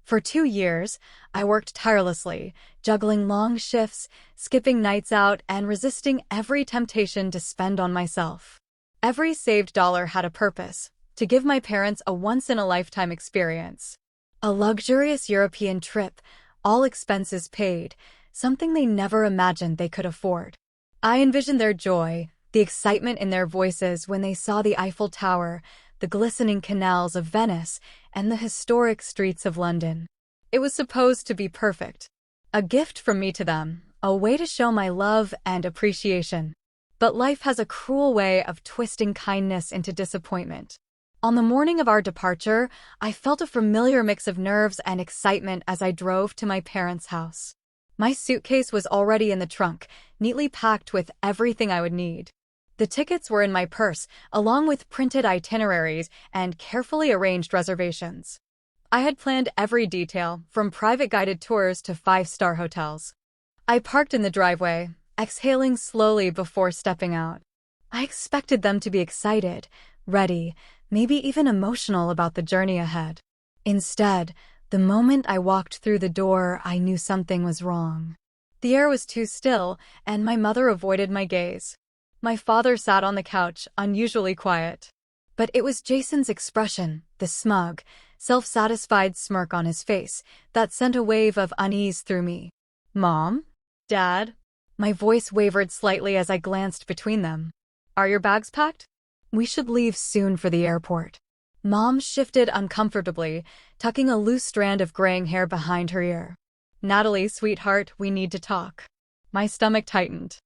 For 2 years, I worked tirelessly, juggling long shifts, skipping nights out, and resisting every temptation to spend on myself. Every saved dollar had a purpose: to give my parents a once-in-a-lifetime experience. A luxurious European trip, all expenses paid, something they never imagined they could afford. I envisioned their joy, the excitement in their voices when they saw the Eiffel Tower, the glistening canals of Venice, and the historic streets of London. It was supposed to be perfect. A gift from me to them, a way to show my love and appreciation. But life has a cruel way of twisting kindness into disappointment. On the morning of our departure, I felt a familiar mix of nerves and excitement as I drove to my parents' house. My suitcase was already in the trunk, neatly packed with everything I would need. The tickets were in my purse, along with printed itineraries and carefully arranged reservations. I had planned every detail, from private guided tours to five-star hotels. I parked in the driveway, exhaling slowly before stepping out. I expected them to be excited, ready, maybe even emotional about the journey ahead. Instead, the moment I walked through the door, I knew something was wrong. The air was too still, and my mother avoided my gaze. My father sat on the couch, unusually quiet. But it was Jason's expression, the smug, self-satisfied smirk on his face, that sent a wave of unease through me. "Mom? Dad?" My voice wavered slightly as I glanced between them. "Are your bags packed? We should leave soon for the airport." Mom shifted uncomfortably, tucking a loose strand of graying hair behind her ear. "Natalie, sweetheart, we need to talk." My stomach tightened.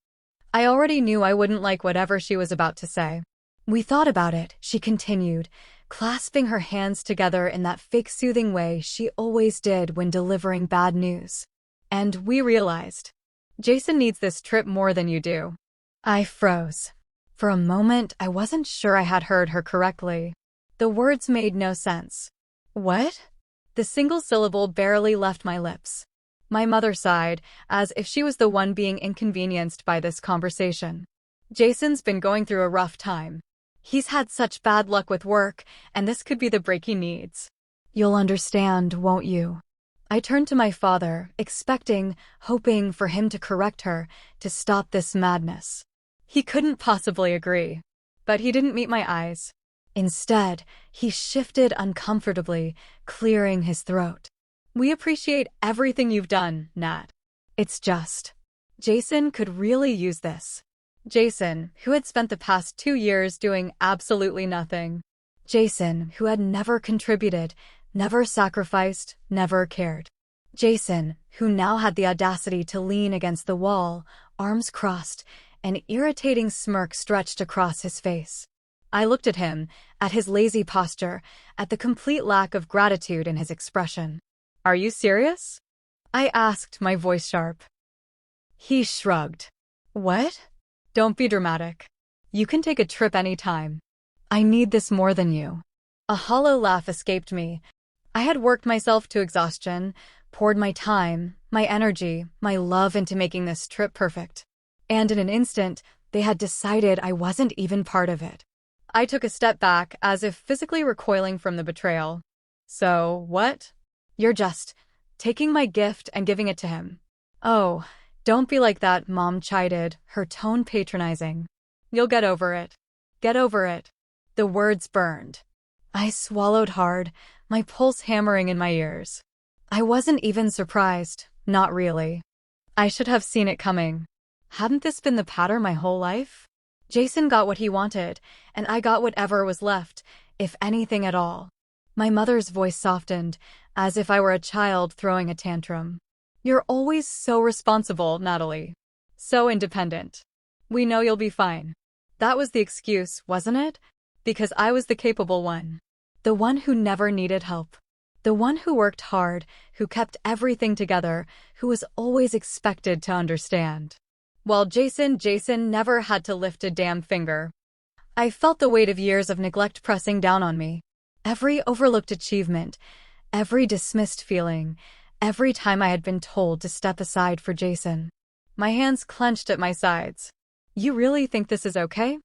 I already knew I wouldn't like whatever she was about to say. "We thought about it," she continued, clasping her hands together in that fake soothing way she always did when delivering bad news. "And we realized, Jason needs this trip more than you do." I froze. For a moment, I wasn't sure I had heard her correctly. The words made no sense. "What?" The single syllable barely left my lips. My mother sighed, as if she was the one being inconvenienced by this conversation. "Jason's been going through a rough time. He's had such bad luck with work, and this could be the break he needs. You'll understand, won't you?" I turned to my father, expecting, hoping for him to correct her, to stop this madness. He couldn't possibly agree. But he didn't meet my eyes. Instead, he shifted uncomfortably, clearing his throat. "We appreciate everything you've done, Nat. It's just, Jason could really use this." Jason, who had spent the past 2 years doing absolutely nothing. Jason, who had never contributed, never sacrificed, never cared. Jason, who now had the audacity to lean against the wall, arms crossed, an irritating smirk stretched across his face. I looked at him, at his lazy posture, at the complete lack of gratitude in his expression. "Are you serious?" I asked, my voice sharp. He shrugged. "What? Don't be dramatic. You can take a trip anytime. I need this more than you." A hollow laugh escaped me. I had worked myself to exhaustion, poured my time, my energy, my love into making this trip perfect. And in an instant, they had decided I wasn't even part of it. I took a step back, as if physically recoiling from the betrayal. "So, what? You're just taking my gift and giving it to him." "Oh, don't be like that," Mom chided, her tone patronizing. "You'll get over it. Get over it." The words burned. I swallowed hard, my pulse hammering in my ears. I wasn't even surprised, not really. I should have seen it coming. Hadn't this been the pattern my whole life? Jason got what he wanted, and I got whatever was left, if anything at all. My mother's voice softened, as if I were a child throwing a tantrum. "You're always so responsible, Natalie. So independent. We know you'll be fine." That was the excuse, wasn't it? Because I was the capable one. The one who never needed help. The one who worked hard, who kept everything together, who was always expected to understand. While Jason never had to lift a damn finger. I felt the weight of years of neglect pressing down on me. Every overlooked achievement, every dismissed feeling, every time I had been told to step aside for Jason. My hands clenched at my sides. "You really think this is okay?"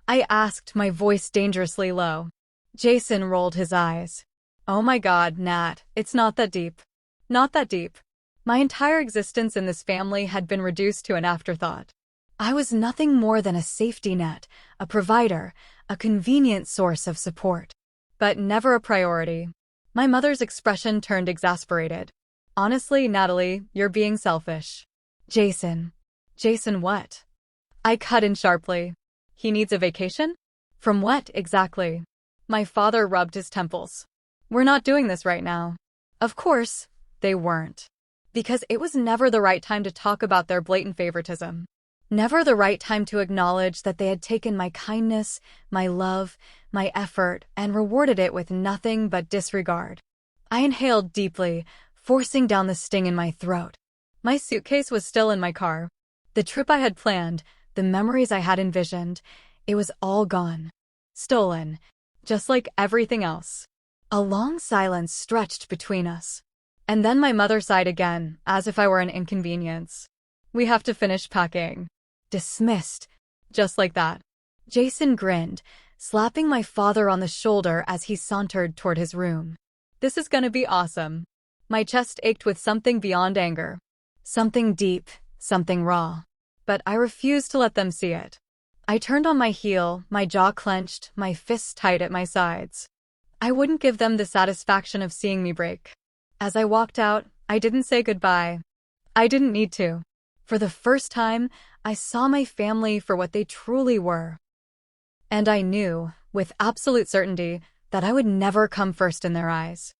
I asked, my voice dangerously low. Jason rolled his eyes. Oh my God, Nat, it's not that deep. Not that deep. My entire existence in this family had been reduced to an afterthought. I was nothing more than a safety net, a provider, a convenient source of support. But never a priority. My mother's expression turned exasperated. Honestly, Natalie, you're being selfish. Jason. Jason what? I cut in sharply. He needs a vacation? From what, exactly? My father rubbed his temples. We're not doing this right now. Of course, they weren't. Because it was never the right time to talk about their blatant favoritism. Never the right time to acknowledge that they had taken my kindness, my love, my effort, and rewarded it with nothing but disregard. I inhaled deeply, forcing down the sting in my throat. My suitcase was still in my car. The trip I had planned, the memories I had envisioned, it was all gone. Stolen, just like everything else. A long silence stretched between us. And then my mother sighed again, as if I were an inconvenience. We have to finish packing. Dismissed. Just like that. Jason grinned, slapping my father on the shoulder as he sauntered toward his room. This is gonna be awesome. My chest ached with something beyond anger. Something deep, something raw. But I refused to let them see it. I turned on my heel, my jaw clenched, my fists tight at my sides. I wouldn't give them the satisfaction of seeing me break. As I walked out, I didn't say goodbye. I didn't need to. For the first time, I saw my family for what they truly were. And I knew, with absolute certainty, that I would never come first in their eyes.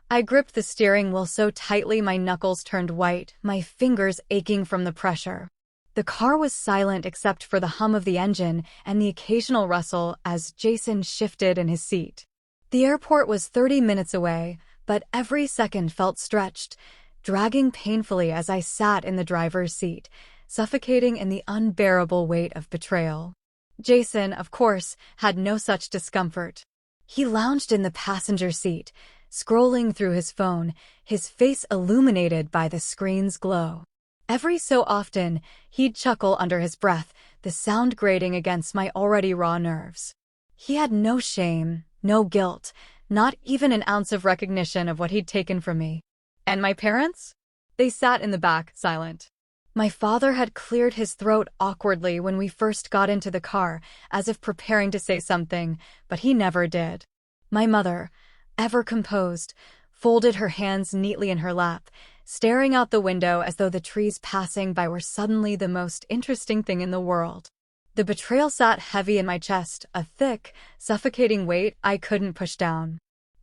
I gripped the steering wheel so tightly my knuckles turned white, my fingers aching from the pressure. The car was silent except for the hum of the engine and the occasional rustle as Jason shifted in his seat. The airport was 30 minutes away, but every second felt stretched, dragging painfully as I sat in the driver's seat, suffocating in the unbearable weight of betrayal. Jason, of course, had no such discomfort. He lounged in the passenger seat, scrolling through his phone, his face illuminated by the screen's glow. Every so often, he'd chuckle under his breath, the sound grating against my already raw nerves. He had no shame, no guilt, not even an ounce of recognition of what he'd taken from me. And my parents? They sat in the back, silent. My father had cleared his throat awkwardly when we first got into the car, as if preparing to say something, but he never did. My mother, ever composed, folded her hands neatly in her lap, staring out the window as though the trees passing by were suddenly the most interesting thing in the world. The betrayal sat heavy in my chest, a thick, suffocating weight I couldn't push down.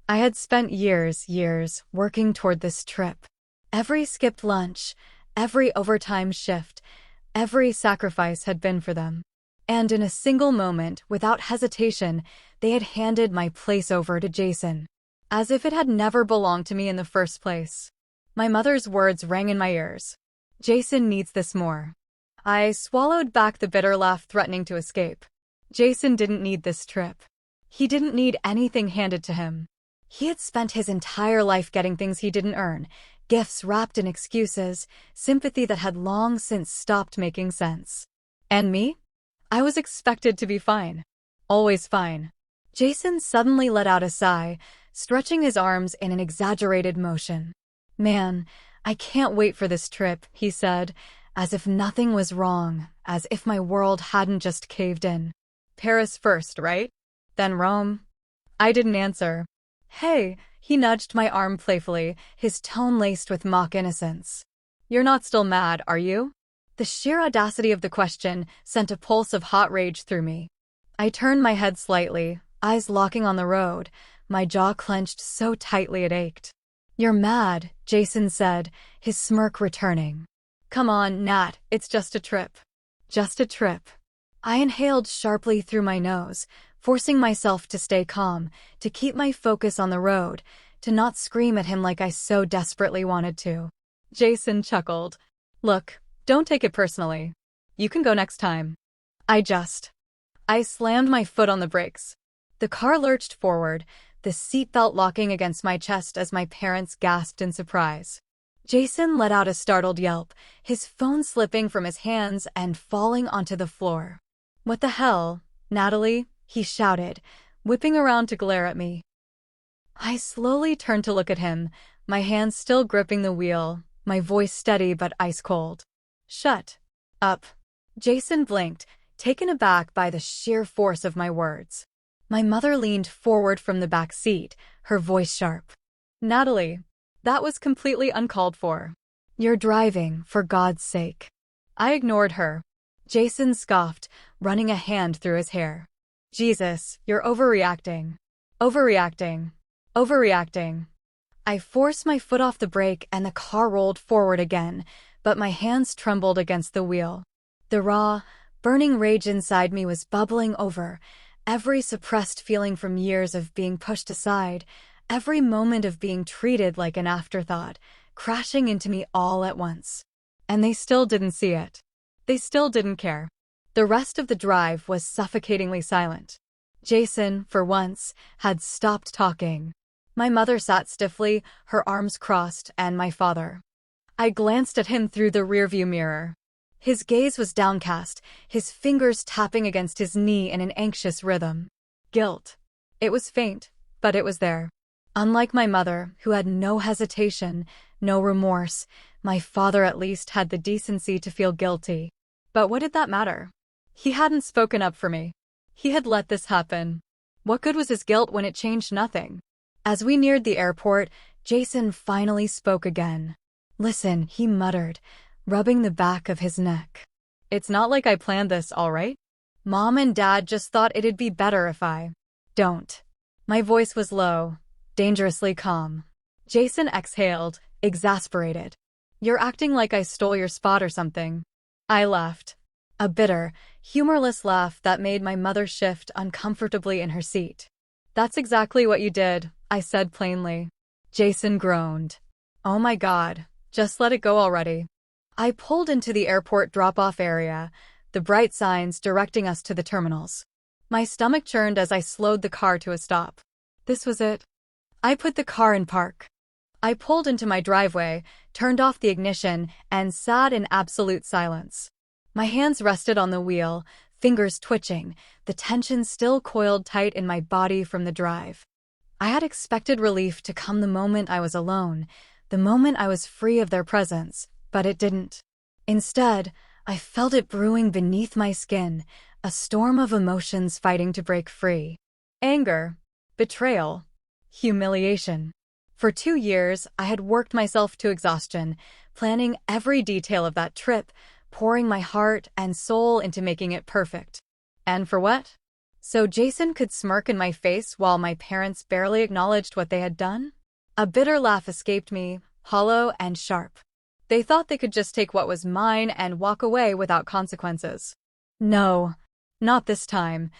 I had spent years working toward this trip. Every skipped lunch, every overtime shift, every sacrifice had been for them. And in a single moment, without hesitation, they had handed my place over to Jason, as if it had never belonged to me in the first place. My mother's words rang in my ears. Jason needs this more. I swallowed back the bitter laugh threatening to escape. Jason didn't need this trip. He didn't need anything handed to him. He had spent his entire life getting things he didn't earn, gifts wrapped in excuses, sympathy that had long since stopped making sense. And me? I was expected to be fine. Always fine. Jason suddenly let out a sigh, stretching his arms in an exaggerated motion. Man, I can't wait for this trip, he said, as if nothing was wrong, as if my world hadn't just caved in. Paris first, right? Then Rome? I didn't answer. Hey, he nudged my arm playfully, his tone laced with mock innocence. You're not still mad, are you? The sheer audacity of the question sent a pulse of hot rage through me. I turned my head slightly, eyes locking on the road, my jaw clenched so tightly it ached. You're mad, Jason said, his smirk returning. Come on, Nat, it's just a trip. Just a trip. I inhaled sharply through my nose, forcing myself to stay calm, to keep my focus on the road, to not scream at him like I so desperately wanted to. Jason chuckled. Look, don't take it personally. You can go next time. I slammed my foot on the brakes. The car lurched forward, the seatbelt locking against my chest as my parents gasped in surprise. Jason let out a startled yelp, his phone slipping from his hands and falling onto the floor. What the hell, Natalie? He shouted, whipping around to glare at me. I slowly turned to look at him, my hands still gripping the wheel, my voice steady but ice cold. Shut up. Jason blinked, taken aback by the sheer force of my words. My mother leaned forward from the back seat, her voice sharp. Natalie, that was completely uncalled for. You're driving, for God's sake. I ignored her. Jason scoffed, running a hand through his hair. Jesus, you're overreacting. Overreacting. Overreacting. I forced my foot off the brake and the car rolled forward again, but my hands trembled against the wheel. The raw, burning rage inside me was bubbling over, every suppressed feeling from years of being pushed aside, every moment of being treated like an afterthought, crashing into me all at once. And they still didn't see it. They still didn't care. The rest of the drive was suffocatingly silent. Jason, for once, had stopped talking. My mother sat stiffly, her arms crossed, and my father. I glanced at him through the rearview mirror. His gaze was downcast, his fingers tapping against his knee in an anxious rhythm. Guilt. It was faint, but it was there. Unlike my mother, who had no hesitation, no remorse, my father at least had the decency to feel guilty. But what did that matter? He hadn't spoken up for me. He had let this happen. What good was his guilt when it changed nothing? As we neared the airport, Jason finally spoke again. Listen, he muttered, rubbing the back of his neck. It's not like I planned this, all right? Mom and Dad just thought it'd be better if I don't. My voice was low, dangerously calm. Jason exhaled, exasperated. You're acting like I stole your spot or something. I laughed. A bitter, humorless laugh that made my mother shift uncomfortably in her seat. That's exactly what you did, I said plainly. Jason groaned. Oh my God, just let it go already. I pulled into the airport drop-off area, the bright signs directing us to the terminals. My stomach churned as I slowed the car to a stop. This was it. I put the car in park. I pulled into my driveway, turned off the ignition, and sat in absolute silence. My hands rested on the wheel, fingers twitching, the tension still coiled tight in my body from the drive. I had expected relief to come the moment I was alone, the moment I was free of their presence, but it didn't. Instead, I felt it brewing beneath my skin, a storm of emotions fighting to break free. Anger, betrayal, humiliation. For 2 years, I had worked myself to exhaustion, planning every detail of that trip, pouring my heart and soul into making it perfect. And for what? So Jason could smirk in my face while my parents barely acknowledged what they had done? A bitter laugh escaped me, hollow and sharp. They thought they could just take what was mine and walk away without consequences. No, not this time.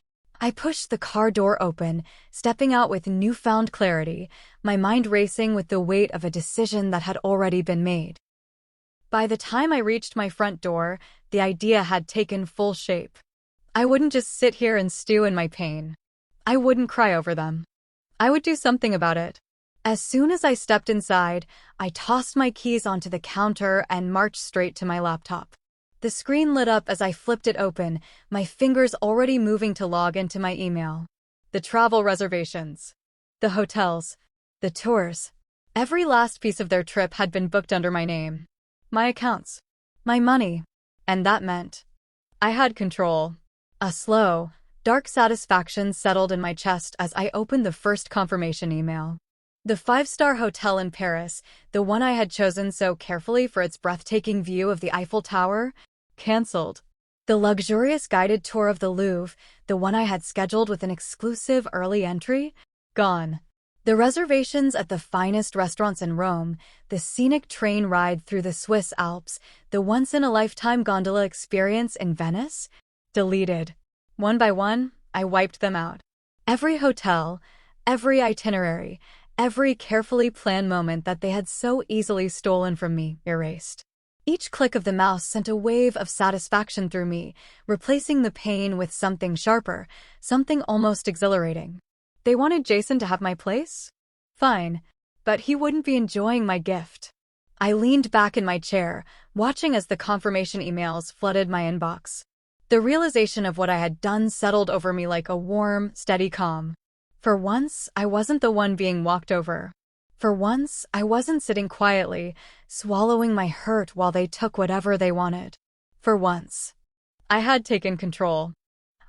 I pushed the car door open, stepping out with newfound clarity, my mind racing with the weight of a decision that had already been made. By the time I reached my front door, the idea had taken full shape. I wouldn't just sit here and stew in my pain. I wouldn't cry over them. I would do something about it. As soon as I stepped inside, I tossed my keys onto the counter and marched straight to my laptop. The screen lit up as I flipped it open, my fingers already moving to log into my email. The travel reservations, the hotels, the tours. Every last piece of their trip had been booked under my name. My accounts, my money, and that meant I had control. A slow, dark satisfaction settled in my chest as I opened the first confirmation email. The 5-star hotel in Paris, the one I had chosen so carefully for its breathtaking view of the Eiffel Tower, canceled. The luxurious guided tour of the Louvre, the one I had scheduled with an exclusive early entry, gone. The reservations at the finest restaurants in Rome, the scenic train ride through the Swiss Alps, the once-in-a-lifetime gondola experience in Venice, deleted. One by one, I wiped them out. Every hotel, every itinerary, every carefully planned moment that they had so easily stolen from me, erased. Each click of the mouse sent a wave of satisfaction through me, replacing the pain with something sharper, something almost exhilarating. They wanted Jason to have my place? Fine, but he wouldn't be enjoying my gift. I leaned back in my chair, watching as the confirmation emails flooded my inbox. The realization of what I had done settled over me like a warm, steady calm. For once, I wasn't the one being walked over. For once, I wasn't sitting quietly, swallowing my hurt while they took whatever they wanted. For once, I had taken control.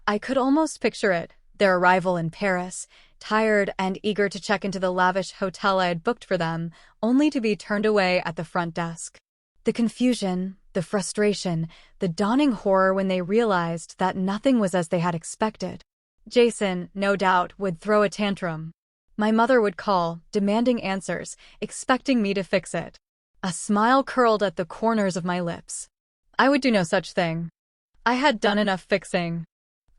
I could almost picture it, their arrival in Paris, tired and eager to check into the lavish hotel I had booked for them, only to be turned away at the front desk. The confusion, the frustration, the dawning horror when they realized that nothing was as they had expected. Jason, no doubt, would throw a tantrum. My mother would call, demanding answers, expecting me to fix it. A smile curled at the corners of my lips. I would do no such thing. I had done enough fixing.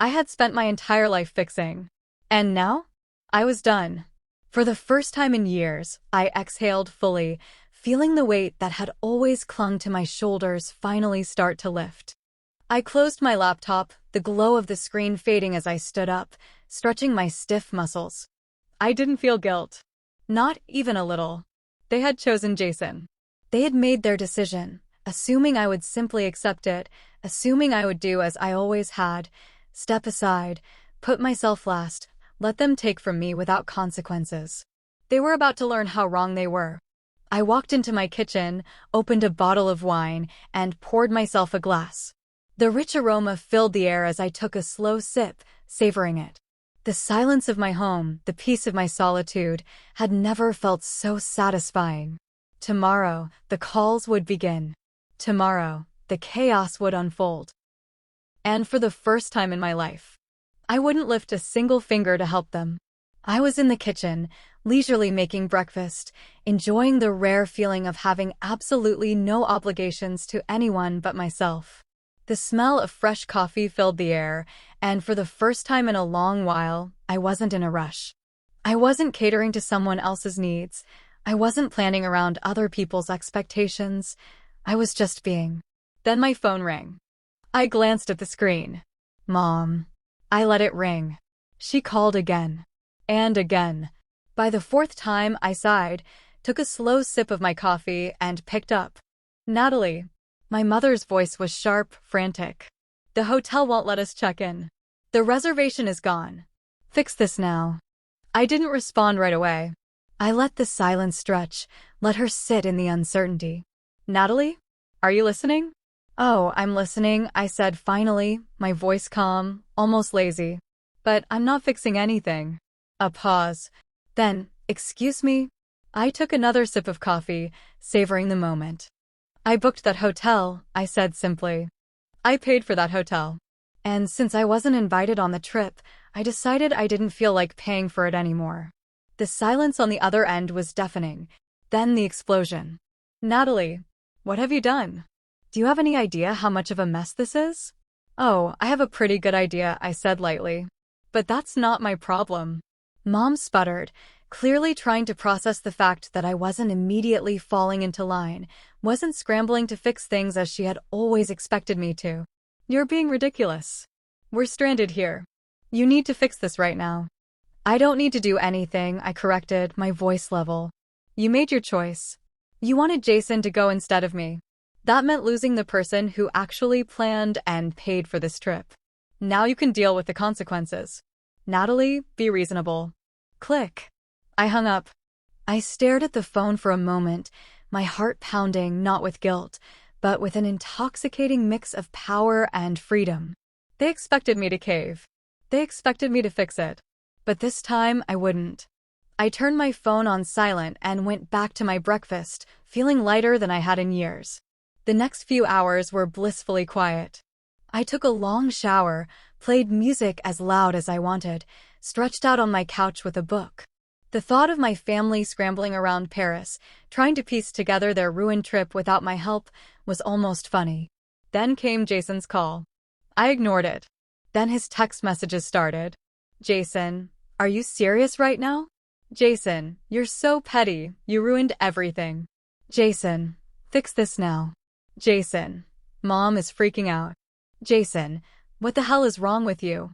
I had spent my entire life fixing. And now? I was done. For the first time in years, I exhaled fully, feeling the weight that had always clung to my shoulders finally start to lift. I closed my laptop, the glow of the screen fading as I stood up, stretching my stiff muscles. I didn't feel guilt. Not even a little. They had chosen Jason. They had made their decision, assuming I would simply accept it, assuming I would do as I always had, step aside, put myself last, let them take from me without consequences. They were about to learn how wrong they were. I walked into my kitchen, opened a bottle of wine, and poured myself a glass. The rich aroma filled the air as I took a slow sip, savoring it. The silence of my home, the peace of my solitude, had never felt so satisfying. Tomorrow, the calls would begin. Tomorrow, the chaos would unfold. And for the first time in my life, I wouldn't lift a single finger to help them. I was in the kitchen, leisurely making breakfast, enjoying the rare feeling of having absolutely no obligations to anyone but myself. The smell of fresh coffee filled the air, and for the first time in a long while, I wasn't in a rush. I wasn't catering to someone else's needs. I wasn't planning around other people's expectations. I was just being. Then my phone rang. I glanced at the screen. Mom. I let it ring. She called again. And again. By the fourth time, I sighed, took a slow sip of my coffee, and picked up. Natalie. My mother's voice was sharp, frantic. The hotel won't let us check in. The reservation is gone. Fix this now. I didn't respond right away. I let the silence stretch, let her sit in the uncertainty. Natalie? Are you listening? Oh, I'm listening, I said finally, my voice calm, almost lazy. But I'm not fixing anything. A pause. Then, excuse me? I took another sip of coffee, savoring the moment. I booked that hotel, I said simply. I paid for that hotel. And since I wasn't invited on the trip, I decided I didn't feel like paying for it anymore. The silence on the other end was deafening. Then the explosion. Natalie, what have you done? Do you have any idea how much of a mess this is? Oh, I have a pretty good idea, I said lightly. But that's not my problem. Mom sputtered, clearly trying to process the fact that I wasn't immediately falling into line, wasn't scrambling to fix things as she had always expected me to. You're being ridiculous. We're stranded here. You need to fix this right now. I don't need to do anything, I corrected, my voice level. You made your choice. You wanted Jason to go instead of me. That meant losing the person who actually planned and paid for this trip. Now you can deal with the consequences. Natalie, be reasonable. Click. I hung up. I stared at the phone for a moment, my heart pounding not with guilt, but with an intoxicating mix of power and freedom. They expected me to cave. They expected me to fix it. But this time, I wouldn't. I turned my phone on silent and went back to my breakfast, feeling lighter than I had in years. The next few hours were blissfully quiet. I took a long shower, played music as loud as I wanted, stretched out on my couch with a book. The thought of my family scrambling around Paris, trying to piece together their ruined trip without my help, was almost funny. Then came Jason's call. I ignored it. Then his text messages started. Jason, are you serious right now? Jason, you're so petty, you ruined everything. Jason, fix this now. Jason, Mom is freaking out. Jason, what the hell is wrong with you?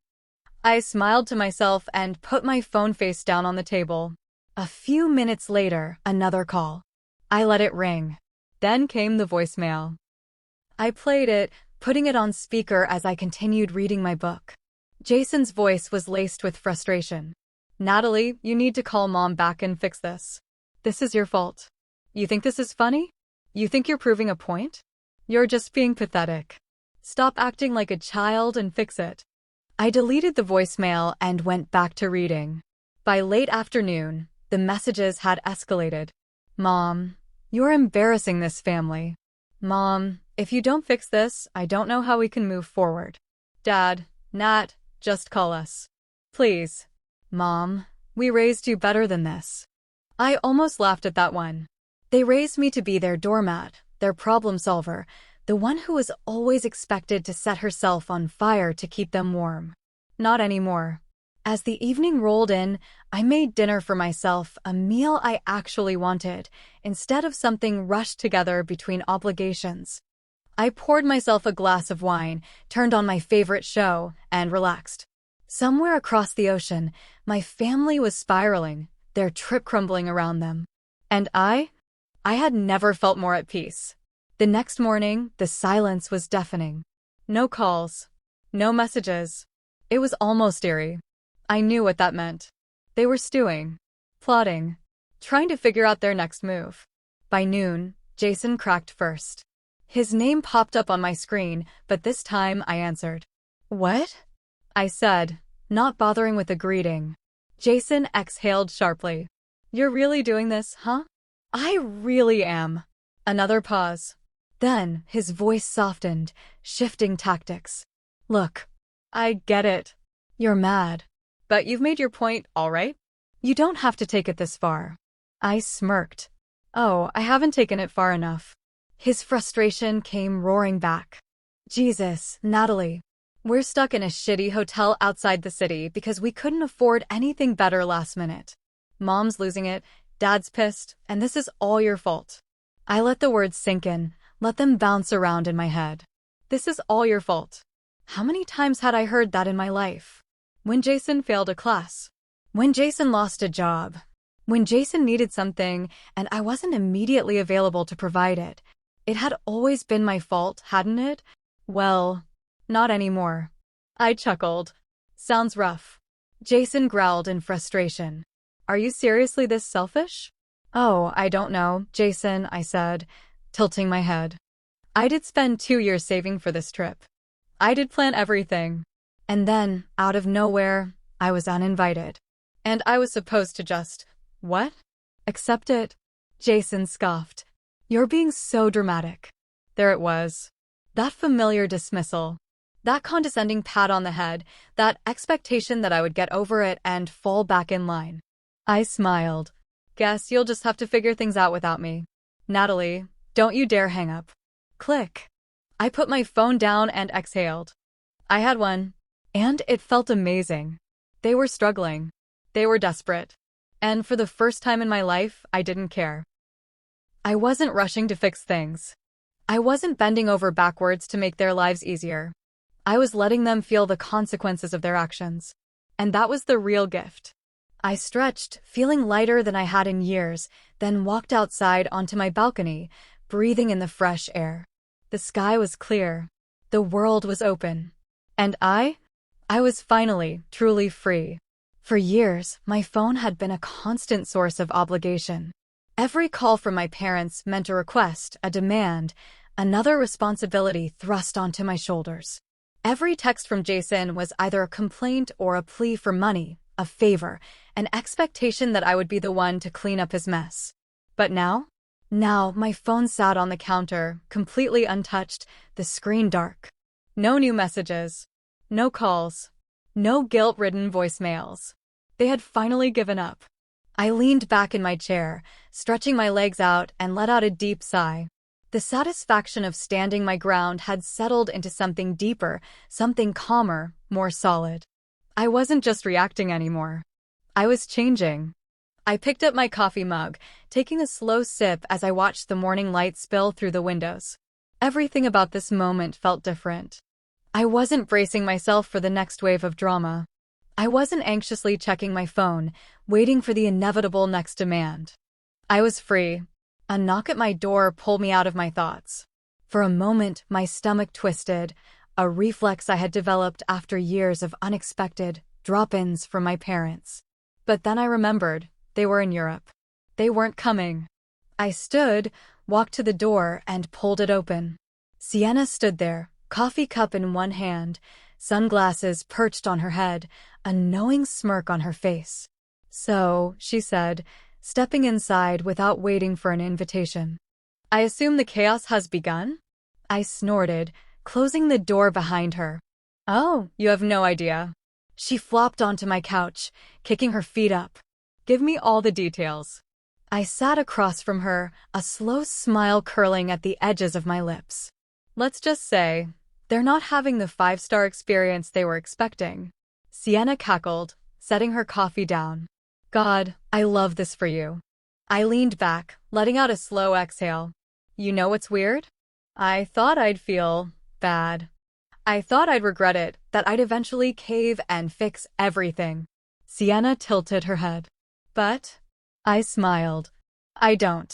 I smiled to myself and put my phone face down on the table. A few minutes later, another call. I let it ring. Then came the voicemail. I played it, putting it on speaker as I continued reading my book. Jason's voice was laced with frustration. Natalie, you need to call Mom back and fix this. This is your fault. You think this is funny? You think you're proving a point? You're just being pathetic. Stop acting like a child and fix it. I deleted the voicemail and went back to reading. By late afternoon, the messages had escalated. Mom, you're embarrassing this family. Mom, if you don't fix this, I don't know how we can move forward. Dad, Nat, just call us. Please. Mom, we raised you better than this. I almost laughed at that one. They raised me to be their doormat, their problem solver, the one who was always expected to set herself on fire to keep them warm. Not anymore. As the evening rolled in, I made dinner for myself, a meal I actually wanted, instead of something rushed together between obligations. I poured myself a glass of wine, turned on my favorite show, and relaxed. Somewhere across the ocean, my family was spiraling, their trip crumbling around them. And I had never felt more at peace. The next morning, the silence was deafening. No calls. No messages. It was almost eerie. I knew what that meant. They were stewing, plotting, trying to figure out their next move. By noon, Jason cracked first. His name popped up on my screen, but this time I answered. What? I said, not bothering with a greeting. Jason exhaled sharply. You're really doing this, huh? I really am. Another pause. Then his voice softened, shifting tactics. Look, I get it. You're mad. But you've made your point, all right? You don't have to take it this far. I smirked. Oh, I haven't taken it far enough. His frustration came roaring back. Jesus, Natalie. We're stuck in a shitty hotel outside the city because we couldn't afford anything better last minute. Mom's losing it, Dad's pissed, and this is all your fault. I let the words sink in, let them bounce around in my head. This is all your fault. How many times had I heard that in my life? When Jason failed a class. When Jason lost a job. When Jason needed something and I wasn't immediately available to provide it. It had always been my fault, hadn't it? Well, not anymore. I chuckled. Sounds rough. Jason growled in frustration. Are you seriously this selfish? Oh, I don't know, Jason, I said, tilting my head. I did spend 2 years saving for this trip. I did plan everything. And then, out of nowhere, I was uninvited. And I was supposed to just, what? Accept it? Jason scoffed. You're being so dramatic. There it was. That familiar dismissal. That condescending pat on the head, that expectation that I would get over it and fall back in line. I smiled. Guess you'll just have to figure things out without me. Natalie, don't you dare hang up. Click. I put my phone down and exhaled. I had one. And it felt amazing. They were struggling. They were desperate. And for the first time in my life, I didn't care. I wasn't rushing to fix things. I wasn't bending over backwards to make their lives easier. I was letting them feel the consequences of their actions. And that was the real gift. I stretched, feeling lighter than I had in years, then walked outside onto my balcony, breathing in the fresh air. The sky was clear. The world was open. And I was finally, truly free. For years, my phone had been a constant source of obligation. Every call from my parents meant a request, a demand, another responsibility thrust onto my shoulders. Every text from Jason was either a complaint or a plea for money, a favor, an expectation that I would be the one to clean up his mess. But now, my phone sat on the counter, completely untouched, the screen dark. No new messages. No calls. No guilt-ridden voicemails. They had finally given up. I leaned back in my chair, stretching my legs out and let out a deep sigh. The satisfaction of standing my ground had settled into something deeper, something calmer, more solid. I wasn't just reacting anymore. I was changing. I picked up my coffee mug, taking a slow sip as I watched the morning light spill through the windows. Everything about this moment felt different. I wasn't bracing myself for the next wave of drama. I wasn't anxiously checking my phone, waiting for the inevitable next demand. I was free. A knock at my door pulled me out of my thoughts. For a moment, my stomach twisted, a reflex I had developed after years of unexpected drop-ins from my parents. But then I remembered, they were in Europe. They weren't coming. I stood, walked to the door, and pulled it open. Sienna stood there, coffee cup in one hand, sunglasses perched on her head, a knowing smirk on her face. "So," she said, stepping inside without waiting for an invitation. "I assume the chaos has begun?" I snorted, closing the door behind her. "Oh, you have no idea." She flopped onto my couch, kicking her feet up. "Give me all the details." I sat across from her, a slow smile curling at the edges of my lips. "Let's just say, they're not having the five-star experience they were expecting." Sienna cackled, setting her coffee down. "God, I love this for you." I leaned back, letting out a slow exhale. "You know what's weird? I thought I'd feel bad. I thought I'd regret it, that I'd eventually cave and fix everything." Sienna tilted her head. "But," I smiled, "I don't."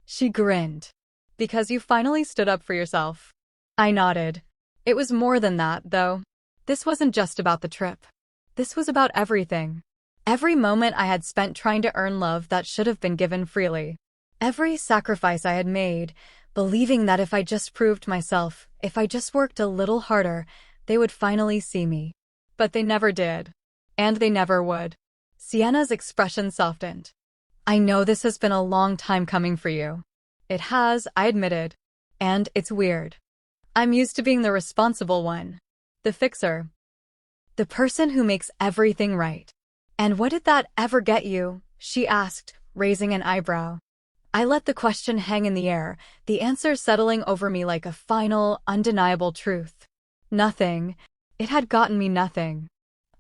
She grinned. "Because you finally stood up for yourself." I nodded. It was more than that, though. This wasn't just about the trip. This was about everything. Every moment I had spent trying to earn love that should have been given freely. Every sacrifice I had made, believing that if I just proved myself, if I just worked a little harder, they would finally see me. But they never did. And they never would. Sienna's expression softened. "I know this has been a long time coming for you." "It has," I admitted. "And it's weird. I'm used to being the responsible one. The fixer. The person who makes everything right." "And what did that ever get you?" she asked, raising an eyebrow. I let the question hang in the air, the answer settling over me like a final, undeniable truth. Nothing. It had gotten me nothing.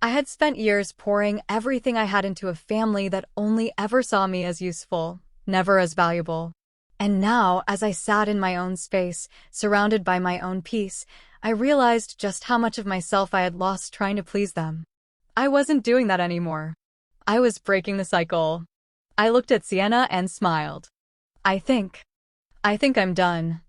I had spent years pouring everything I had into a family that only ever saw me as useful, never as valuable. And now, as I sat in my own space, surrounded by my own peace, I realized just how much of myself I had lost trying to please them. I wasn't doing that anymore. I was breaking the cycle. I looked at Sienna and smiled. I think I'm done."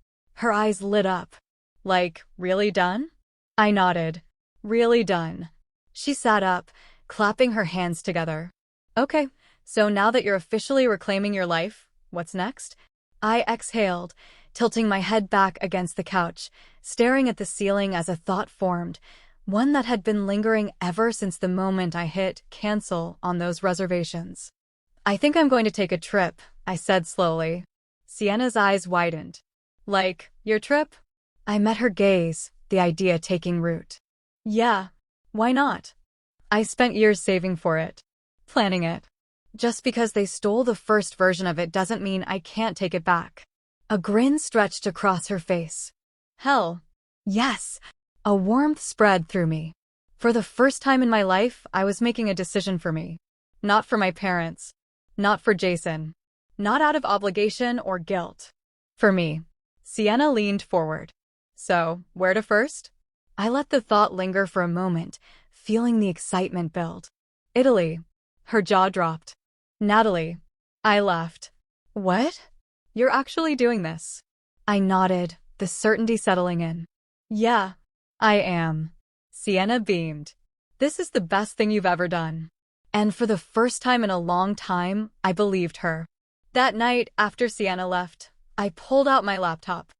Her eyes lit up. "Like, really done?" I nodded. "Really done." She sat up, clapping her hands together. "Okay, so now that you're officially reclaiming your life, what's next?" I exhaled, tilting my head back against the couch, staring at the ceiling as a thought formed, one that had been lingering ever since the moment I hit cancel on those reservations. "I think I'm going to take a trip," I said slowly. Sienna's eyes widened. "Like, your trip?" I met her gaze, the idea taking root. "Yeah, why not? I spent years saving for it, planning it. Just because they stole the first version of it doesn't mean I can't take it back." A grin stretched across her face. "Hell, yes." A warmth spread through me. For the first time in my life, I was making a decision for me. Not for my parents. Not for Jason. Not out of obligation or guilt. For me. Sienna leaned forward. "So, where to first?" I let the thought linger for a moment, feeling the excitement build. "Italy." Her jaw dropped. "Natalie." I laughed. "What? You're actually doing this?" I nodded, the certainty settling in. "Yeah, I am." Sienna beamed. "This is the best thing you've ever done." And for the first time in a long time, I believed her. That night, after Sienna left, I pulled out my laptop.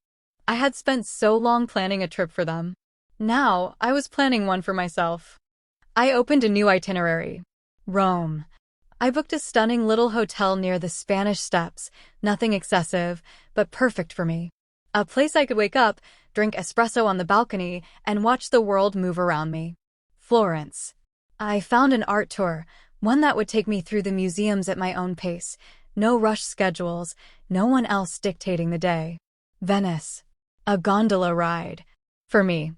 I had spent so long planning a trip for them. Now, I was planning one for myself. I opened a new itinerary. Rome. I booked a stunning little hotel near the Spanish Steps, nothing excessive, but perfect for me. A place I could wake up, drink espresso on the balcony, and watch the world move around me. Florence. I found an art tour, one that would take me through the museums at my own pace. No rush schedules, no one else dictating the day. Venice. A gondola ride. For me.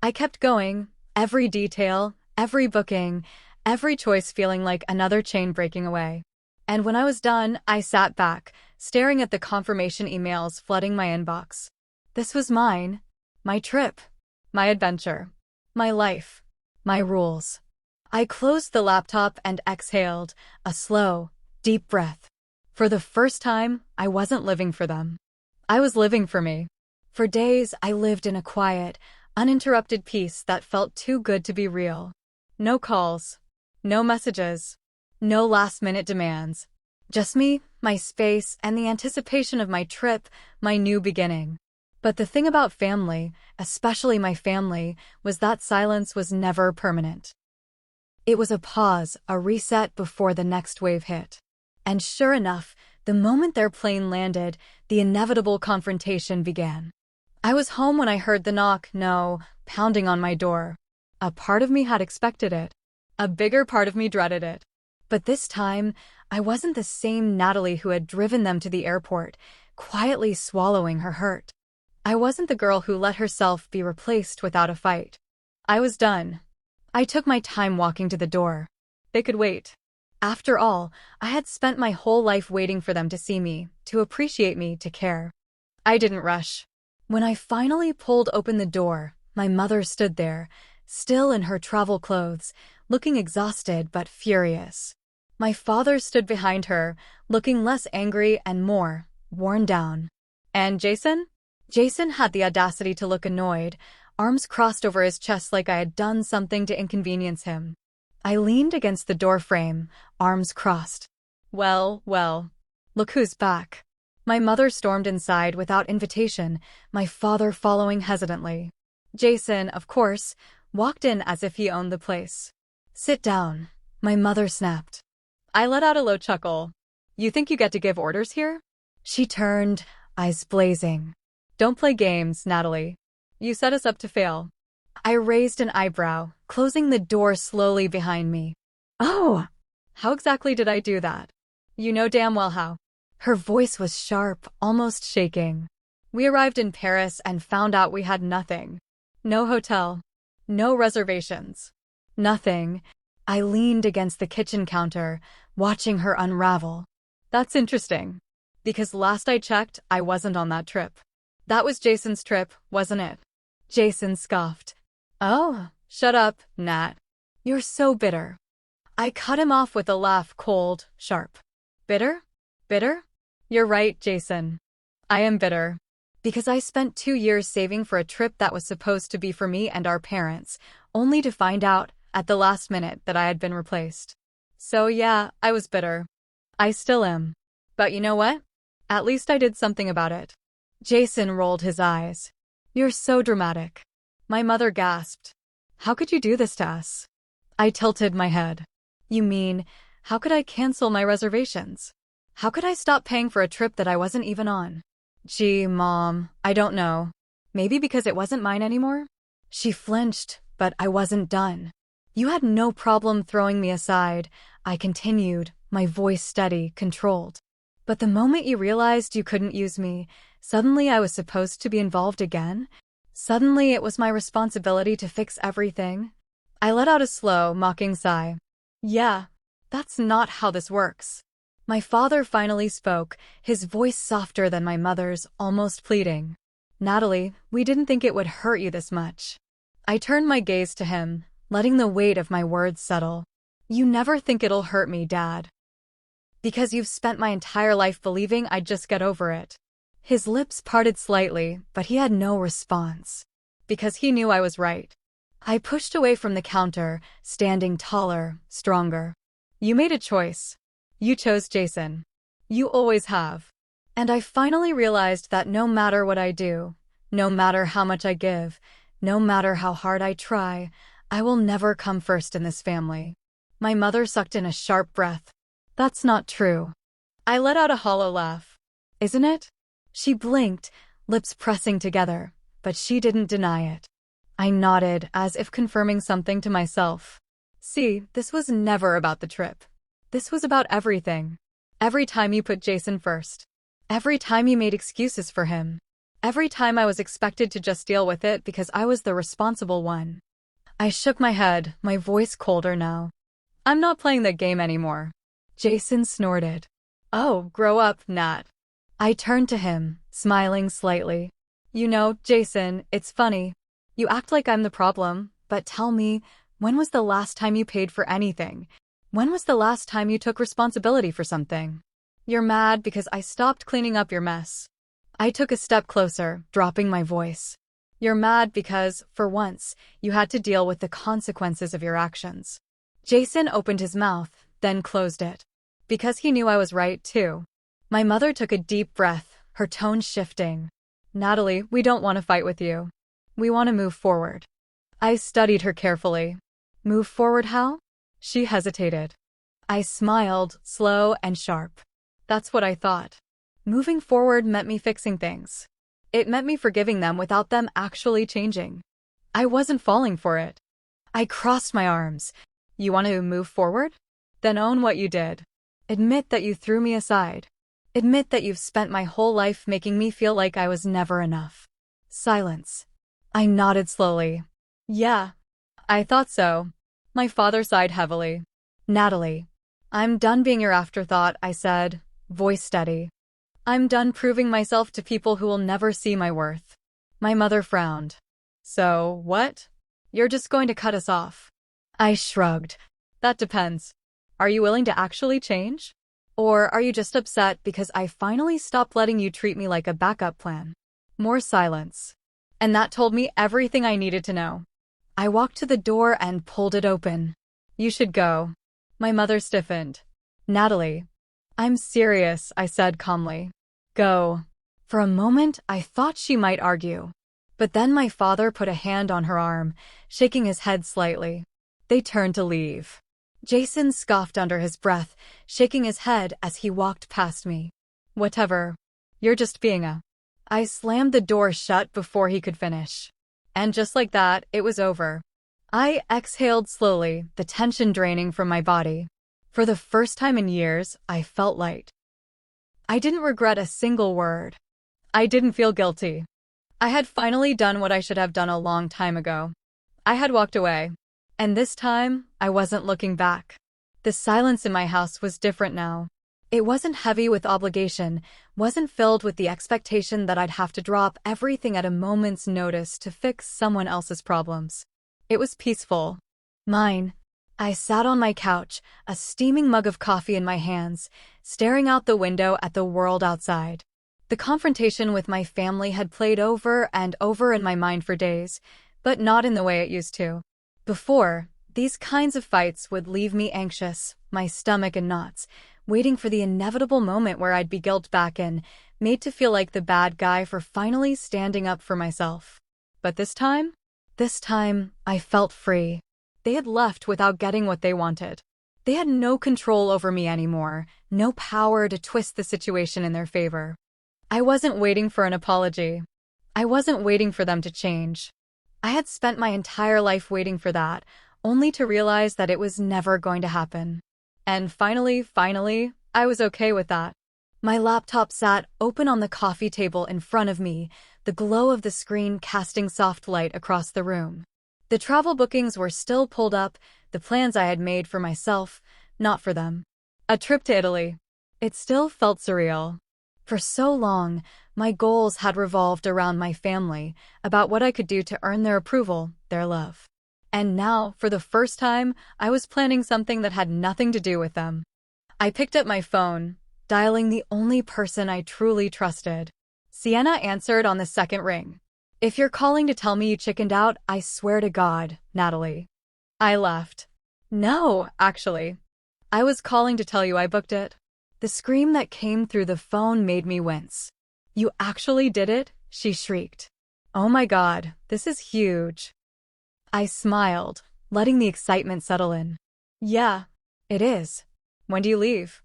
I kept going, every detail, every booking, every choice feeling like another chain breaking away. And when I was done, I sat back, staring at the confirmation emails flooding my inbox. This was mine. My trip. My adventure. My life. My rules. I closed the laptop and exhaled, a slow, deep breath. For the first time, I wasn't living for them. I was living for me. For days, I lived in a quiet, uninterrupted peace that felt too good to be real. No calls. No messages. No last-minute demands. Just me, my space, and the anticipation of my trip, my new beginning. But the thing about family, especially my family, was that silence was never permanent. It was a pause, a reset before the next wave hit. And sure enough, the moment their plane landed, the inevitable confrontation began. I was home when I heard the knock, no, pounding on my door. A part of me had expected it. A bigger part of me dreaded it. But this time, I wasn't the same Natalie who had driven them to the airport, quietly swallowing her hurt. I wasn't the girl who let herself be replaced without a fight. I was done. I took my time walking to the door. They could wait. After all, I had spent my whole life waiting for them to see me, to appreciate me, to care. I didn't rush. When I finally pulled open the door, my mother stood there, still in her travel clothes, looking exhausted but furious. My father stood behind her, looking less angry and more worn down. And Jason? Jason had the audacity to look annoyed, arms crossed over his chest like I had done something to inconvenience him. I leaned against the door frame, arms crossed. Well, look who's back. My mother stormed inside without invitation, my father following hesitantly. Jason, of course, walked in as if he owned the place. Sit down, my mother snapped. I let out a low chuckle. You think you get to give orders here? She turned, eyes blazing. Don't play games, Natalie. You set us up to fail. I raised an eyebrow, closing the door slowly behind me. Oh, how exactly did I do that? You know damn well how. Her voice was sharp, almost shaking. We arrived in Paris and found out we had nothing. No hotel. No reservations. Nothing. I leaned against the kitchen counter, watching her unravel. That's interesting. Because last I checked, I wasn't on that trip. That was Jason's trip, wasn't it? Jason scoffed. Oh, shut up, Nat. You're so bitter. I cut him off with a laugh, cold, sharp. Bitter? Bitter? You're right, Jason. I am bitter. Because I spent 2 years saving for a trip that was supposed to be for me and our parents, only to find out, at the last minute, that I had been replaced. So yeah, I was bitter. I still am. But you know what? At least I did something about it. Jason rolled his eyes. You're so dramatic. My mother gasped. How could you do this to us? I tilted my head. You mean, how could I cancel my reservations? How could I stop paying for a trip that I wasn't even on? Gee, Mom, I don't know. Maybe because it wasn't mine anymore? She flinched, but I wasn't done. You had no problem throwing me aside, I continued, my voice steady, controlled. But the moment you realized you couldn't use me, suddenly I was supposed to be involved again? Suddenly it was my responsibility to fix everything? I let out a slow, mocking sigh. Yeah, that's not how this works. My father finally spoke, his voice softer than my mother's, almost pleading. Natalie, we didn't think it would hurt you this much. I turned my gaze to him, letting the weight of my words settle. You never think it'll hurt me, Dad. Because you've spent my entire life believing I'd just get over it. His lips parted slightly, but he had no response. Because he knew I was right. I pushed away from the counter, standing taller, stronger. You made a choice. You chose Jason. You always have. And I finally realized that no matter what I do, no matter how much I give, no matter how hard I try, I will never come first in this family. My mother sucked in a sharp breath. That's not true. I let out a hollow laugh. Isn't it? She blinked, lips pressing together, but she didn't deny it. I nodded, as if confirming something to myself. See, this was never about the trip. This was about everything. Every time you put Jason first. Every time you made excuses for him. Every time I was expected to just deal with it because I was the responsible one. I shook my head, my voice colder now. I'm not playing the game anymore. Jason snorted. Oh, grow up, Nat. I turned to him, smiling slightly. You know, Jason, it's funny. You act like I'm the problem, but tell me, when was the last time you paid for anything? When was the last time you took responsibility for something? You're mad because I stopped cleaning up your mess. I took a step closer, dropping my voice. You're mad because, for once, you had to deal with the consequences of your actions. Jason opened his mouth, then closed it. Because he knew I was right, too. My mother took a deep breath, her tone shifting. Natalie, we don't want to fight with you. We want to move forward. I studied her carefully. Move forward how? She hesitated. I smiled, slow and sharp. That's what I thought. Moving forward meant me fixing things. It meant me forgiving them without them actually changing. I wasn't falling for it. I crossed my arms. You want to move forward? Then own what you did. Admit that you threw me aside. Admit that you've spent my whole life making me feel like I was never enough. Silence. I nodded slowly. Yeah, I thought so. My father sighed heavily. Natalie, I'm done being your afterthought, I said, voice steady. I'm done proving myself to people who will never see my worth. My mother frowned. So, what? You're just going to cut us off? I shrugged. That depends. Are you willing to actually change? Or are you just upset because I finally stopped letting you treat me like a backup plan? More silence. And that told me everything I needed to know. I walked to the door and pulled it open. You should go. My mother stiffened. Natalie. I'm serious, I said calmly. Go. For a moment, I thought she might argue. But then my father put a hand on her arm, shaking his head slightly. They turned to leave. Jason scoffed under his breath, shaking his head as he walked past me. Whatever. You're just being a... I slammed the door shut before he could finish. And just like that, it was over. I exhaled slowly, the tension draining from my body. For the first time in years, I felt light. I didn't regret a single word. I didn't feel guilty. I had finally done what I should have done a long time ago. I had walked away. And this time, I wasn't looking back. The silence in my house was different now. It wasn't heavy with obligation, wasn't filled with the expectation that I'd have to drop everything at a moment's notice to fix someone else's problems. It was peaceful. Mine. I sat on my couch, a steaming mug of coffee in my hands, staring out the window at the world outside. The confrontation with my family had played over and over in my mind for days, but not in the way it used to. Before, these kinds of fights would leave me anxious, my stomach in knots, waiting for the inevitable moment where I'd be guilt back in, made to feel like the bad guy for finally standing up for myself. But this time, I felt free. They had left without getting what they wanted. They had no control over me anymore, no power to twist the situation in their favor. I wasn't waiting for an apology. I wasn't waiting for them to change. I had spent my entire life waiting for that, only to realize that it was never going to happen. And finally, I was okay with that. My laptop sat open on the coffee table in front of me, the glow of the screen casting soft light across the room. The travel bookings were still pulled up, the plans I had made for myself, not for them. A trip to Italy. It still felt surreal. For so long, my goals had revolved around my family, about what I could do to earn their approval, their love. And now, for the first time, I was planning something that had nothing to do with them. I picked up my phone, dialing the only person I truly trusted. Sienna answered on the second ring. If you're calling to tell me you chickened out, I swear to God, Natalie. I laughed. No, actually. I was calling to tell you I booked it. The scream that came through the phone made me wince. You actually did it? She shrieked. Oh my God, this is huge. I smiled, letting the excitement settle in. Yeah, it is. When do you leave?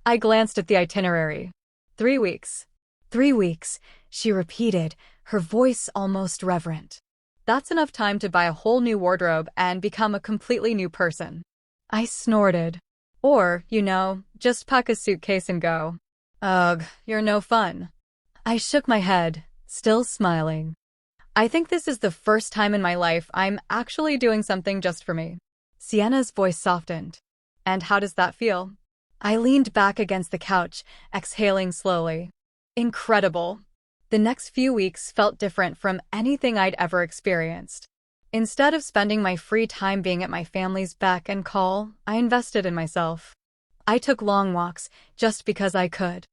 I glanced at the itinerary. 3 weeks. 3 weeks, she repeated, her voice almost reverent. That's enough time to buy a whole new wardrobe and become a completely new person. I snorted. Or, just pack a suitcase and go. Ugh, you're no fun. I shook my head, still smiling. I think this is the first time in my life I'm actually doing something just for me. Sienna's voice softened. And how does that feel? I leaned back against the couch, exhaling slowly. Incredible. The next few weeks felt different from anything I'd ever experienced. Instead of spending my free time being at my family's beck and call, I invested in myself. I took long walks just because I could.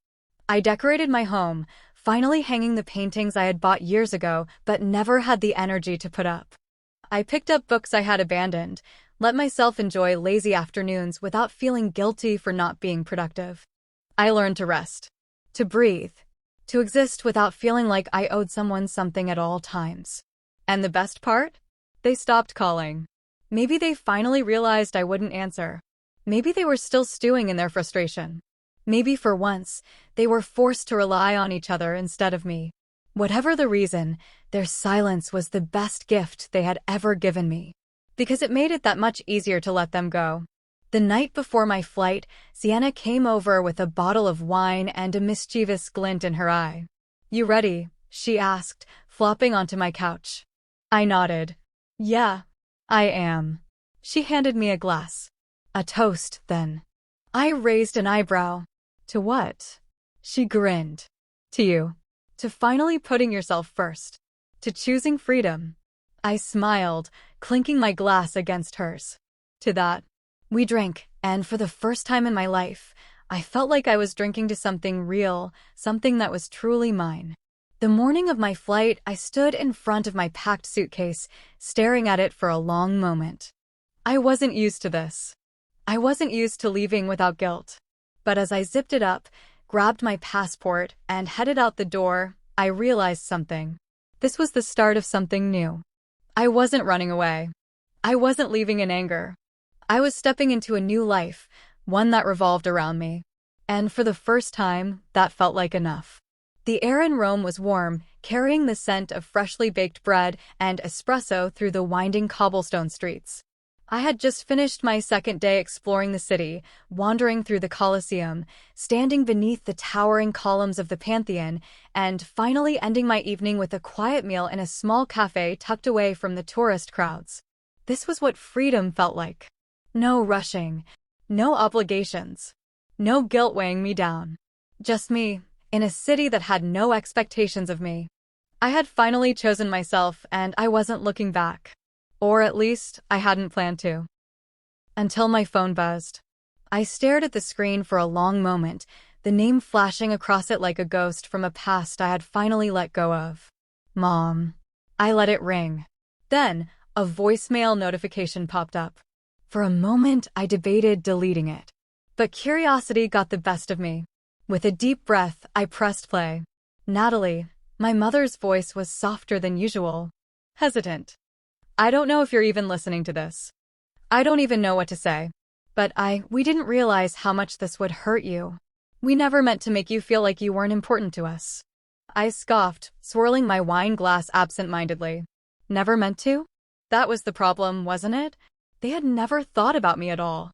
I decorated my home, finally hanging the paintings I had bought years ago but never had the energy to put up. I picked up books I had abandoned, Let myself enjoy lazy afternoons without feeling guilty for not being productive. I learned to rest, to breathe, to exist without feeling like I owed someone something at all times. And the best part? They stopped calling. Maybe they finally realized I wouldn't answer. Maybe they were still stewing in their frustration. Maybe for once, they were forced to rely on each other instead of me. Whatever the reason, their silence was the best gift they had ever given me, because it made it that much easier to let them go. The night before my flight, Sienna came over with a bottle of wine and a mischievous glint in her eye. "You ready?" she asked, flopping onto my couch. I nodded. "Yeah, I am." She handed me a glass. "A toast, then." I raised an eyebrow. "To what?" She grinned. "To you. To finally putting yourself first. To choosing freedom." I smiled, clinking my glass against hers. "To that." We drank, and for the first time in my life, I felt like I was drinking to something real, something that was truly mine. The morning of my flight, I stood in front of my packed suitcase, staring at it for a long moment. I wasn't used to this. I wasn't used to leaving without guilt. But as I zipped it up, grabbed my passport, and headed out the door, I realized something. This was the start of something new. I wasn't running away. I wasn't leaving in anger. I was stepping into a new life, one that revolved around me. And for the first time, that felt like enough. The air in Rome was warm, carrying the scent of freshly baked bread and espresso through the winding cobblestone streets. I had just finished my second day exploring the city, wandering through the Colosseum, standing beneath the towering columns of the Pantheon, and finally ending my evening with a quiet meal in a small cafe tucked away from the tourist crowds. This was what freedom felt like. No rushing, no obligations, no guilt weighing me down. Just me, in a city that had no expectations of me. I had finally chosen myself, and I wasn't looking back. Or at least, I hadn't planned to. Until my phone buzzed. I stared at the screen for a long moment, the name flashing across it like a ghost from a past I had finally let go of. Mom. I let it ring. Then, a voicemail notification popped up. For a moment, I debated deleting it. But curiosity got the best of me. With a deep breath, I pressed play. "Natalie." My mother's voice was softer than usual. Hesitant. "I don't know if you're even listening to this. I don't even know what to say. But we didn't realize how much this would hurt you. We never meant to make you feel like you weren't important to us." I scoffed, swirling my wine glass absent-mindedly. Never meant to? That was the problem, wasn't it? They had never thought about me at all.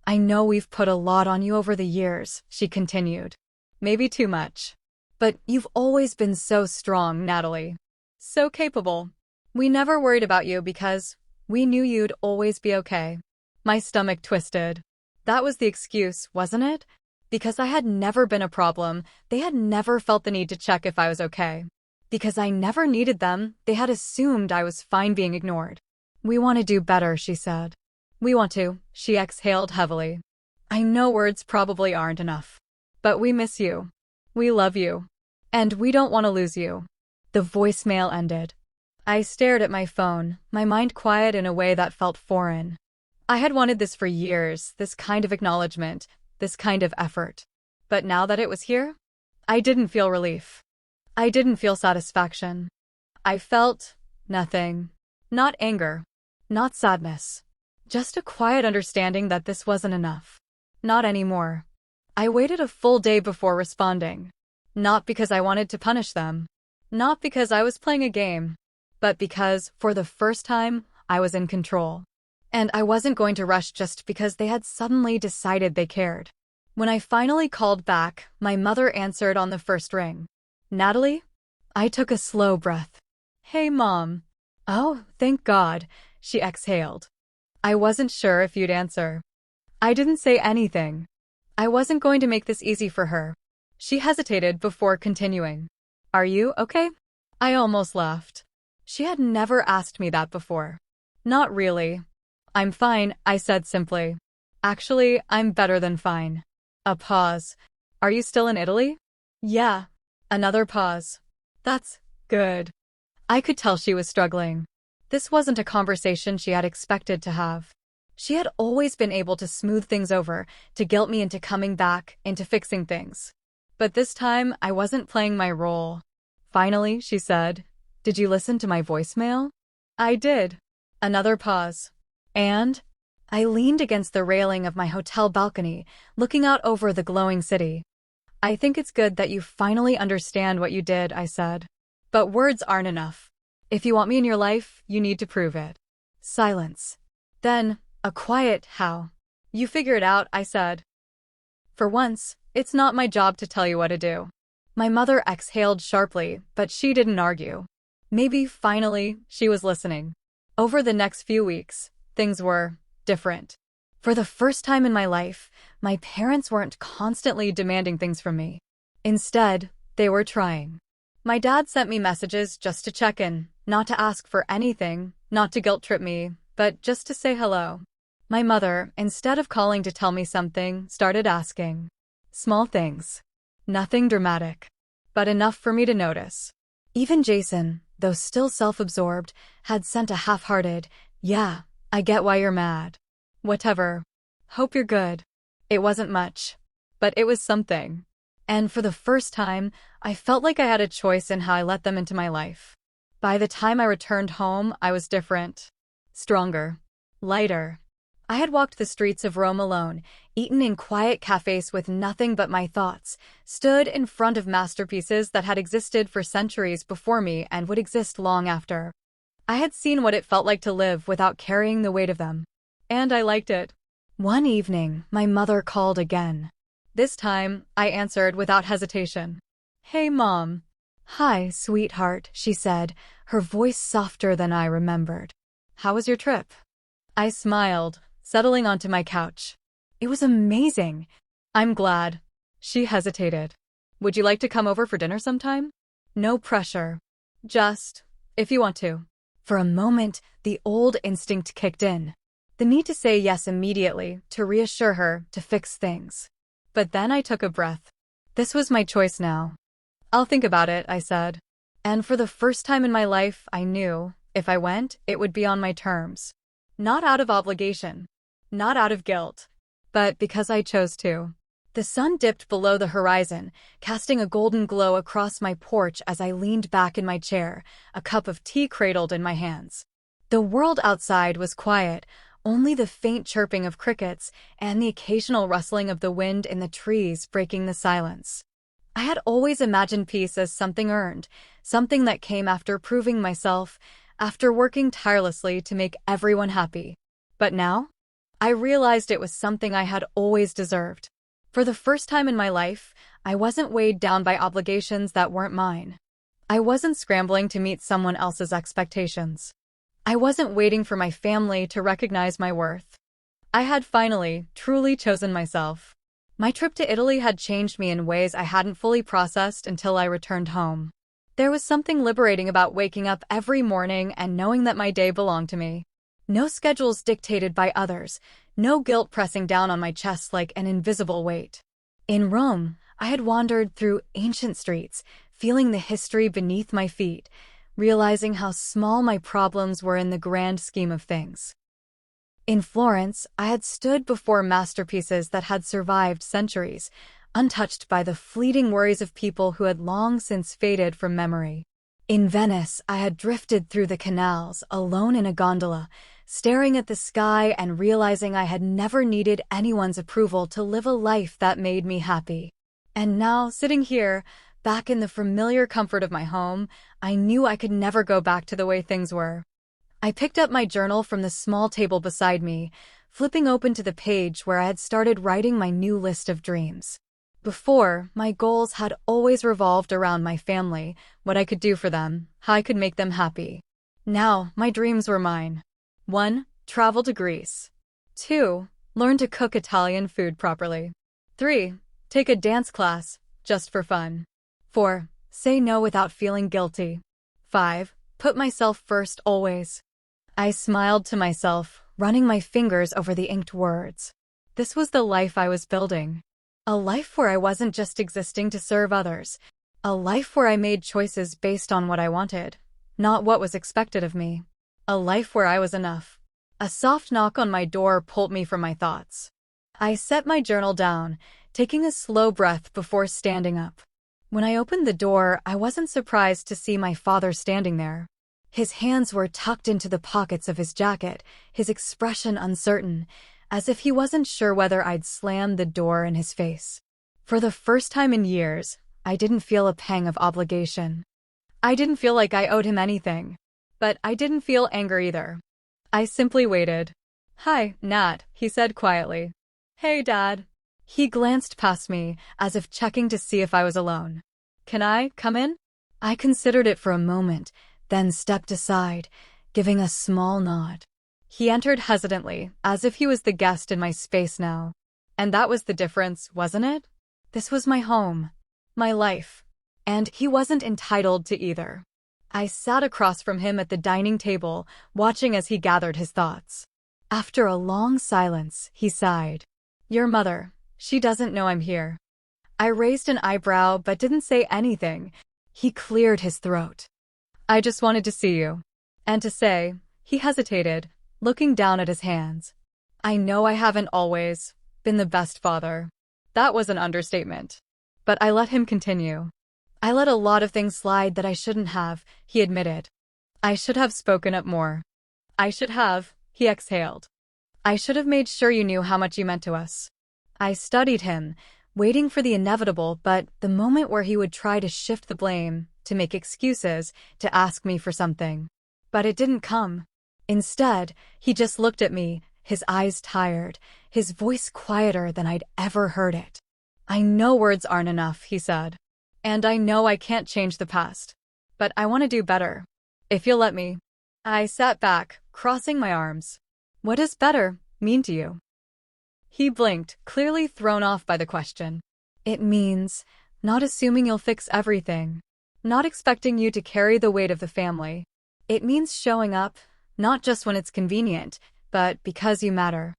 "I know we've put a lot on you over the years," she continued. "Maybe too much. But you've always been so strong, Natalie. So capable. We never worried about you because we knew you'd always be okay." My stomach twisted. That was the excuse, wasn't it? Because I had never been a problem, they had never felt the need to check if I was okay. Because I never needed them, they had assumed I was fine being ignored. "We want to do better," she said. "We want to," she exhaled heavily. "I know words probably aren't enough. But we miss you. We love you. And we don't want to lose you." The voicemail ended. I stared at my phone, my mind quiet in a way that felt foreign. I had wanted this for years, this kind of acknowledgement, this kind of effort. But now that it was here, I didn't feel relief. I didn't feel satisfaction. I felt nothing. Not anger. Not sadness. Just a quiet understanding that this wasn't enough. Not anymore. I waited a full day before responding. Not because I wanted to punish them. Not because I was playing a game. But because, for the first time, I was in control. And I wasn't going to rush just because they had suddenly decided they cared. When I finally called back, my mother answered on the first ring. "Natalie?" I took a slow breath. "Hey, Mom." "Oh, thank God," she exhaled. "I wasn't sure if you'd answer." I didn't say anything. I wasn't going to make this easy for her. She hesitated before continuing. "Are you okay?" I almost laughed. She had never asked me that before. "Not really. I'm fine," I said simply. "Actually, I'm better than fine." A pause. "Are you still in Italy?" "Yeah." Another pause. "That's good." I could tell she was struggling. This wasn't a conversation she had expected to have. She had always been able to smooth things over, to guilt me into coming back, into fixing things. But this time, I wasn't playing my role. Finally, she said, "Did you listen to my voicemail?" I did. Another pause. And? I leaned against the railing of my hotel balcony, looking out over the glowing city. "I think it's good that you finally understand what you did," I said. "But words aren't enough. If you want me in your life, you need to prove it." Silence. Then, a quiet "how?" "You figure it out," I said. "For once, it's not my job to tell you what to do." My mother exhaled sharply, but she didn't argue. Maybe, finally, she was listening. Over the next few weeks, things were different. For the first time in my life, my parents weren't constantly demanding things from me. Instead, they were trying. My dad sent me messages just to check in, not to ask for anything, not to guilt-trip me, but just to say hello. My mother, instead of calling to tell me something, started asking. Small things. Nothing dramatic. But enough for me to notice. Even Jason, though still self-absorbed, had sent a half-hearted, "Yeah, I get why you're mad. Whatever. Hope you're good." It wasn't much. But it was something. And for the first time, I felt like I had a choice in how I let them into my life. By the time I returned home, I was different. Stronger. Lighter. I had walked the streets of Rome alone, eaten in quiet cafes with nothing but my thoughts, stood in front of masterpieces that had existed for centuries before me and would exist long after. I had seen what it felt like to live without carrying the weight of them. And I liked it. One evening, my mother called again. This time, I answered without hesitation. "Hey, Mom." "Hi, sweetheart," she said, her voice softer than I remembered. "How was your trip?" I smiled, settling onto my couch. "It was amazing." "I'm glad." She hesitated. "Would you like to come over for dinner sometime?" "No pressure. Just, if you want to." For a moment, the old instinct kicked in. The need to say yes immediately, to reassure her, to fix things. But then I took a breath. This was my choice now. "I'll think about it," I said. And for the first time in my life, I knew, if I went, it would be on my terms. Not out of obligation. Not out of guilt. But because I chose to. The sun dipped below the horizon, casting a golden glow across my porch as I leaned back in my chair, a cup of tea cradled in my hands. The world outside was quiet, only the faint chirping of crickets and the occasional rustling of the wind in the trees breaking the silence. I had always imagined peace as something earned, something that came after proving myself, after working tirelessly to make everyone happy. But now, I realized it was something I had always deserved. For the first time in my life, I wasn't weighed down by obligations that weren't mine. I wasn't scrambling to meet someone else's expectations. I wasn't waiting for my family to recognize my worth. I had finally, truly chosen myself. My trip to Italy had changed me in ways I hadn't fully processed until I returned home. There was something liberating about waking up every morning and knowing that my day belonged to me. No schedules dictated by others, no guilt pressing down on my chest like an invisible weight. In Rome, I had wandered through ancient streets, feeling the history beneath my feet, realizing how small my problems were in the grand scheme of things. In Florence, I had stood before masterpieces that had survived centuries, untouched by the fleeting worries of people who had long since faded from memory. In Venice, I had drifted through the canals, alone in a gondola, staring at the sky and realizing I had never needed anyone's approval to live a life that made me happy. And now, sitting here, back in the familiar comfort of my home, I knew I could never go back to the way things were. I picked up my journal from the small table beside me, flipping open to the page where I had started writing my new list of dreams. Before, my goals had always revolved around my family, what I could do for them, how I could make them happy. Now, my dreams were mine. 1. Travel to Greece. 2. Learn to cook Italian food properly. 3. Take a dance class, just for fun. 4. Say no without feeling guilty. 5. Put myself first always. I smiled to myself, running my fingers over the inked words. This was the life I was building. A life where I wasn't just existing to serve others. A life where I made choices based on what I wanted, not what was expected of me. A life where I was enough. A soft knock on my door pulled me from my thoughts. I set my journal down, taking a slow breath before standing up. When I opened the door, I wasn't surprised to see my father standing there. His hands were tucked into the pockets of his jacket, his expression uncertain, as if he wasn't sure whether I'd slammed the door in his face. For the first time in years, I didn't feel a pang of obligation. I didn't feel like I owed him anything. But I didn't feel anger either. I simply waited. "Hi, Nat," he said quietly. "Hey, Dad." He glanced past me, as if checking to see if I was alone. "Can I come in?" I considered it for a moment, then stepped aside, giving a small nod. He entered hesitantly, as if he was the guest in my space now. And that was the difference, wasn't it? This was my home, my life, and he wasn't entitled to either. I sat across from him at the dining table, watching as he gathered his thoughts. After a long silence, he sighed. "Your mother, she doesn't know I'm here." I raised an eyebrow but didn't say anything. He cleared his throat. "I just wanted to see you." And to say, he hesitated, looking down at his hands. "I know I haven't always been the best father." That was an understatement. But I let him continue. "I let a lot of things slide that I shouldn't have," he admitted. "I should have spoken up more. I should have," he exhaled. "I should have made sure you knew how much you meant to us." I studied him, waiting for the inevitable, but the moment where he would try to shift the blame, to make excuses, to ask me for something. But it didn't come. Instead, he just looked at me, his eyes tired, his voice quieter than I'd ever heard it. "I know words aren't enough," he said. "And I know I can't change the past. But I want to do better. If you'll let me." I sat back, crossing my arms. "What does better mean to you?" He blinked, clearly thrown off by the question. "It means not assuming you'll fix everything. Not expecting you to carry the weight of the family. It means showing up, not just when it's convenient, but because you matter."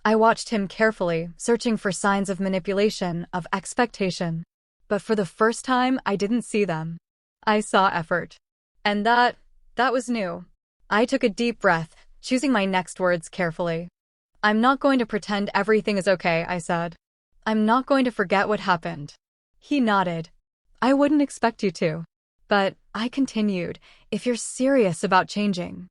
I watched him carefully, searching for signs of manipulation, of expectation. But for the first time, I didn't see them. I saw effort. And that was new. I took a deep breath, choosing my next words carefully. "I'm not going to pretend everything is okay," I said. "I'm not going to forget what happened." He nodded. "I wouldn't expect you to." But I continued, "If you're serious about changing,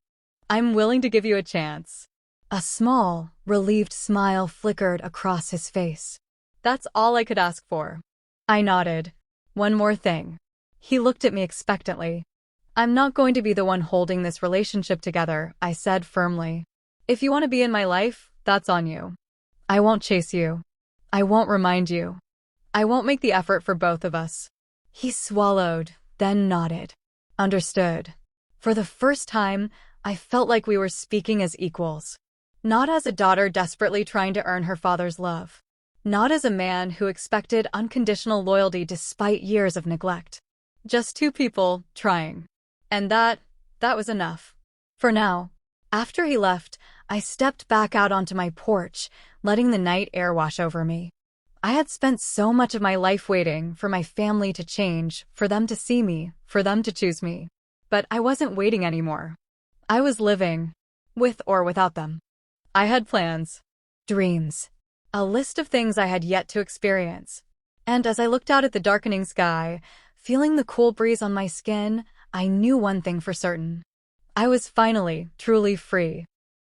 I'm willing to give you a chance." A small, relieved smile flickered across his face. That's all I could ask for. I nodded. "One more thing." He looked at me expectantly. "I'm not going to be the one holding this relationship together," I said firmly. "If you want to be in my life, that's on you. I won't chase you. I won't remind you. I won't make the effort for both of us." He swallowed, then nodded. "Understood." For the first time, I felt like we were speaking as equals. Not as a daughter desperately trying to earn her father's love. Not as a man who expected unconditional loyalty despite years of neglect. Just two people trying. And that was enough. For now. After he left, I stepped back out onto my porch, letting the night air wash over me. I had spent so much of my life waiting for my family to change, for them to see me, for them to choose me. But I wasn't waiting anymore. I was living, with or without them. I had plans, dreams, a list of things I had yet to experience. And as I looked out at the darkening sky, feeling the cool breeze on my skin, I knew one thing for certain. I was finally, truly free.